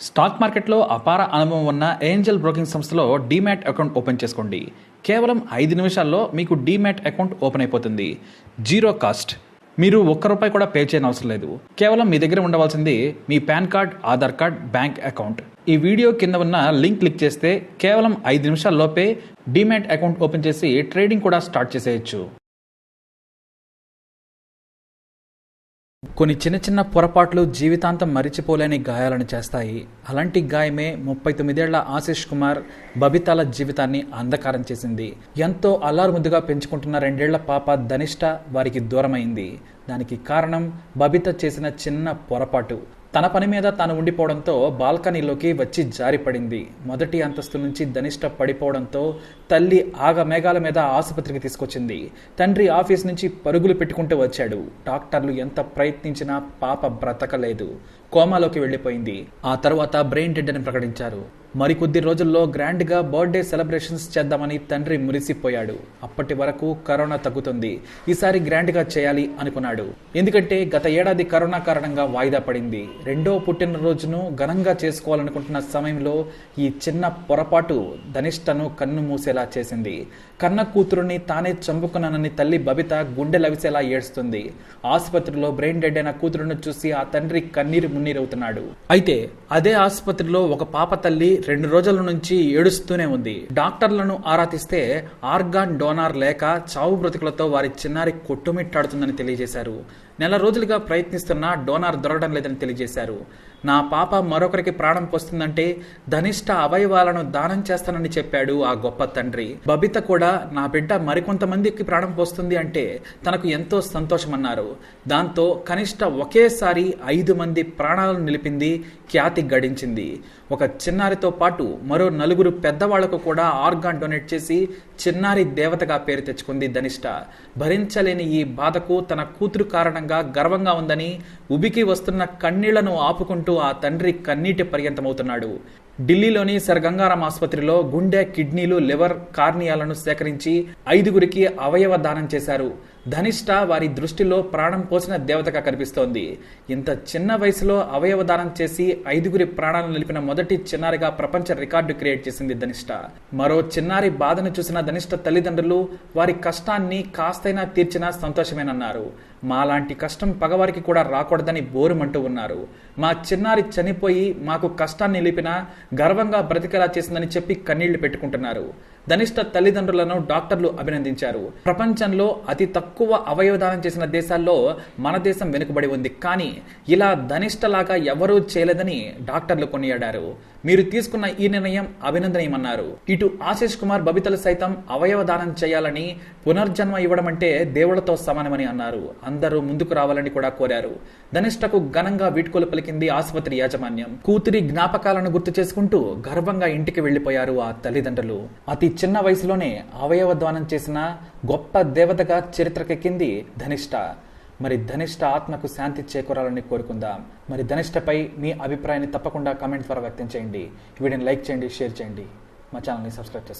Stock మార్కెట్లో అపార అనుభవం ఉన్న ఏంజల్ బ్రోకింగ్ సంస్థలో డీమ్యాట్ అకౌంట్ ఓపెన్ చేసుకోండి. కేవలం 5 నిమిషాల్లో మీకు డీమ్యాట్ అకౌంట్ ఓపెన్ అయిపోతుంది. Zero cost. మీరు ₹1 కూడా పే చేయని అవసరం లేదు. కేవలం మీ దగ్గర ఉండవలసింది మీ PAN card, Aadhaar card, bank account. ఈ వీడియో కింద ఉన్న లింక్ క్లిక్ చేస్తే కేవలం 5 నిమిషాల్లోపే డీమ్యాట్ అకౌంట్ ఓపెన్ చేసి ట్రేడింగ్ కూడా స్టార్ట్ చేసేయచ్చు. కొన్ని చిన్న చిన్న పొరపాట్లు జీవితాంతం మరిచిపోలేని గాయాలను చేస్తాయి. అలాంటి గాయమే 39 ఏళ్ల ఆశిష్ కుమార్, బబితాల జీవితాన్ని అంధకారం చేసింది. ఎంతో అల్లారుముద్దుగా పెంచుకుంటున్న 2 ఏళ్ల పాప ధనిష్ట వారికి దూరమైంది. దానికి కారణం బబిత చేసిన చిన్న పొరపాటు. తన పని మీద తాను ఉండిపోవడంతో బాల్కనీలోకి వచ్చి జారిపడింది. మొదటి అంతస్తు నుంచి ధనిష్ట పడిపోవడంతో తల్లి ఆగమేఘాల మీద ఆసుపత్రికి తీసుకొచ్చింది. తండ్రి ఆఫీస్ నుంచి పరుగులు పెట్టుకుంటూ వచ్చాడు. డాక్టర్లు ఎంత ప్రయత్నించినా పాప బ్రతకలేదు. కోమాలోకి వెళ్లిపోయింది. ఆ తర్వాత బ్రెయిన్ డెడ్ అని ప్రకటించారు. మరికొద్ది రోజుల్లో గ్రాండ్గా బర్త్డే సెలబ్రేషన్స్ చేద్దామని తండ్రి మురిసిపోయాడు. అప్పటి వరకు కరోనా తగ్గుతుంది, ఈసారి గ్రాండ్గా చేయాలి అనుకున్నాడు. ఎందుకంటే గత ఏడాది కరోనా కారణంగా వాయిదా పడింది. రెండో పుట్టినరోజును ఘనంగా చేసుకోవాలనుకుంటున్న సమయంలో ఈ చిన్న పొరపాటు ధనిష్టను కన్ను మూసేలా చేసింది. కన్న కూతురుని తానే చంపుకున్నానని తల్లి బబిత గుండె లవిసేలా ఏడుస్తుంది. ఆసుపత్రిలో బ్రెయిన్ డెడ్ అయిన కూతురును చూసి ఆ తండ్రి కన్నీరు మున్నీరవుతున్నాడు. అయితే అదే ఆసుపత్రిలో ఒక పాప తల్లి 2 రోజుల నుంచి ఏడుస్తూనే ఉంది. డాక్టర్లను ఆరా తీస్తే ఆర్గాన్ డోనార్ లేక చావు బ్రతుకులతో వారి చిన్నారి కొట్టుమిట్టాడుతుందని తెలియజేశారు. నెల రోజులుగా ప్రయత్నిస్తున్నా డోనార్ దొరకడం లేదని తెలియజేశారు. నా పాప మరొకరికి ప్రాణం పోస్తుందంటే ధనిష్ట అవయవాలను దానం చేస్తానని చెప్పాడు ఆ గొప్ప తండ్రి. బబిత కూడా నా బిడ్డ మరికొంతమందికి ప్రాణం పోస్తుంది అంటే తనకు ఎంతో సంతోషమన్నారు. దాంతో కనిష్ట ఒకేసారి 5 మంది ప్రాణాలను నిలిపింది, ఖ్యాతి గడించింది. ఒక చిన్నారితో పాటు మరో 4 పెద్దవాళ్లకు కూడా ఆర్గాన్ డొనేట్ చేసి చిన్నారి దేవతగా పేరు తెచ్చుకుంది ధనిష్ట. భరించలేని ఈ బాధకు తన కూతురు కారణంగా గర్వంగా ఉందని ఉబికి వస్తున్న కన్నీళ్లను ఆపుకుంటూ ఆ తండ్రి కన్నీటి పర్యంతమవుతున్నాడు. ఢిల్లీలోని సర్ గంగారాం ఆసుపత్రిలో గుండె, కిడ్నీలు, లివర్, కార్నియాలను సేకరించి 5గురికి అవయవ దానం చేశారు. ధనిష్ట వారి దృష్టిలో ప్రాణం పోసిన దేవతగా కనిపిస్తోంది. ఇంత చిన్న వయసులో అవయవ దానం చేసి 5గురి ప్రాణాలను నిలిపిన మొదటి చిన్నారిగా ప్రపంచ రికార్డు క్రియేట్ చేసింది ధనిష్ట. మరో చిన్నారి బాధను చూసిన ధనిష్ట తల్లిదండ్రులు వారి కష్టాన్ని కాస్తైనా తీర్చినా సంతోషమేనన్నారు. మాలాంటి కష్టం పగవారికి కూడా రాకూడదని బోరుమంటూ ఉన్నారు. మా చిన్నారి చనిపోయి మాకు కష్టాన్ని నిలిపినా గర్వంగా బ్రతికేలా చేసిందని చెప్పి కన్నీళ్లు పెట్టుకుంటున్నారు. ధనిష్ట తల్లిదండ్రులను డాక్టర్లు అభినందించారు. ప్రపంచంలో అతి తక్కువ అవయవదానం చేసిన దేశాల్లో మన దేశం వెనుకబడి ఉంది. కానీ ఇలా ధనిష్టలాగా ఎవరూ చేయలేదని డాక్టర్లు కొనియాడారు. మీరు తీసుకున్న ఈ నిర్ణయం అభినందనీయమన్నారు. ఇటు ఆశిష్ కుమార్, బబితలు సైతం అవయవదానం చేయాలని, పునర్జన్మ ఇవ్వడం అంటే దేవుళ్లతో సమానమని అన్నారు. అందరూ ముందుకు రావాలని కూడా కోరారు. ధనిష్టకు ఘనంగా వీడ్కోలు పలికింది ఆసుపత్రి యాజమాన్యం. కూతురి జ్ఞాపకాలను గుర్తు చేసుకుంటూ గర్వంగా ఇంటికి వెళ్లిపోయారు ఆ తల్లిదండ్రులు. అతి చిన్న వయసులోనే అవయవ దానం చేసిన గొప్ప దేవతగా చరిత్రకెక్కింది ధనిష్ట. మరి ధనిష్ట ఆత్మకు శాంతి చేకూరాలని కోరుకుందాం. మరి ధనిష్టపై మీ అభిప్రాయాన్ని తప్పకుండా కామెంట్ ద్వారా వ్యక్తం చేయండి. వీడియోని లైక్ చేయండి, షేర్ చేయండి, మా ఛానల్ని సబ్స్క్రైబ్ చేసుకోండి.